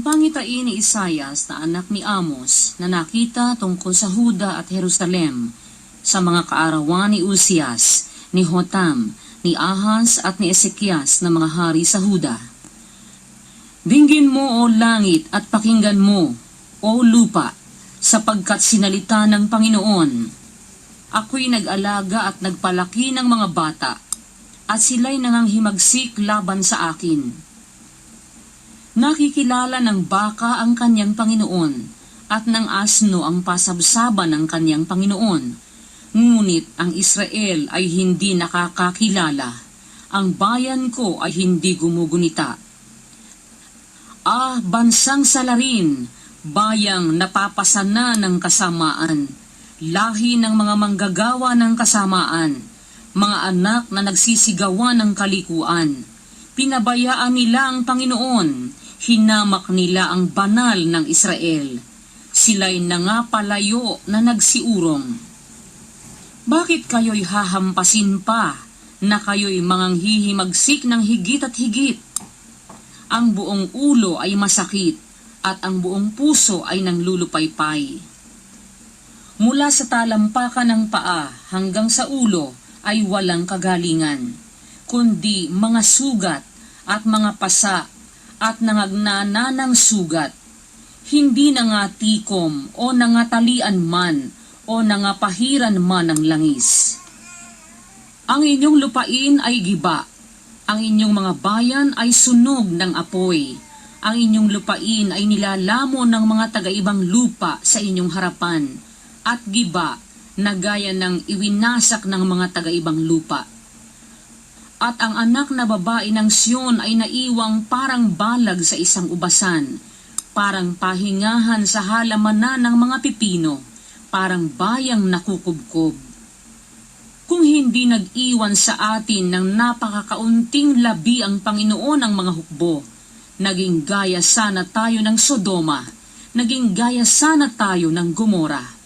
pangitain ni Isaias na anak ni Amos na nakita tungkol sa Huda at Jerusalem sa mga kaarawan ni Uzias, ni Hotam, ni Ahaz at ni Ezekias na mga hari sa Huda. Dinggin mo o langit at pakinggan mo o lupa, sapagkat sinalita ng Panginoon. Ako'y nag-alaga at nagpalaki ng mga bata, at sila'y nanganghimagsik laban sa akin. Nakikilala ng baka ang kanyang Panginoon, at ng asno ang pasabsaban ng kanyang Panginoon. Ngunit ang Israel ay hindi nakakakilala, ang bayan ko ay hindi gumugunita. Bansang salarin, bayang napapasana ng kasamaan, lahi ng mga manggagawa ng kasamaan, mga anak na nagsisigawan ng kalikuan. Pinabayaan nila ang Panginoon, hinamak nila ang banal ng Israel. Sila'y nangapalayo na nagsiurong. Bakit kayo'y hahampasin pa, na kayo'y manganghihimagsik ng higit at higit? Ang buong ulo ay masakit, at ang buong puso ay nanglulupaypay. Mula sa talampakan ng paa hanggang sa ulo ay walang kagalingan, kundi mga sugat at mga pasa at nangagnana ng sugat, hindi nangatikom o nangatalian man o nangapahiran man ng langis. Ang inyong lupain ay giba, ang inyong mga bayan ay sunog ng apoy, ang inyong lupain ay nilalamo ng mga taga-ibang lupa sa inyong harapan, at giba na gaya ng iwinasak ng mga taga-ibang lupa. At ang anak na babae ng Sion ay naiwang parang balag sa isang ubasan, parang pahingahan sa halamanan ng mga pipino, parang bayang nakukubkob. Kung hindi nag-iwan sa atin ng napakakaunting labi ang Panginoon ng mga hukbo, naging gaya sana tayo ng Sodoma, naging gaya sana tayo ng Gomora.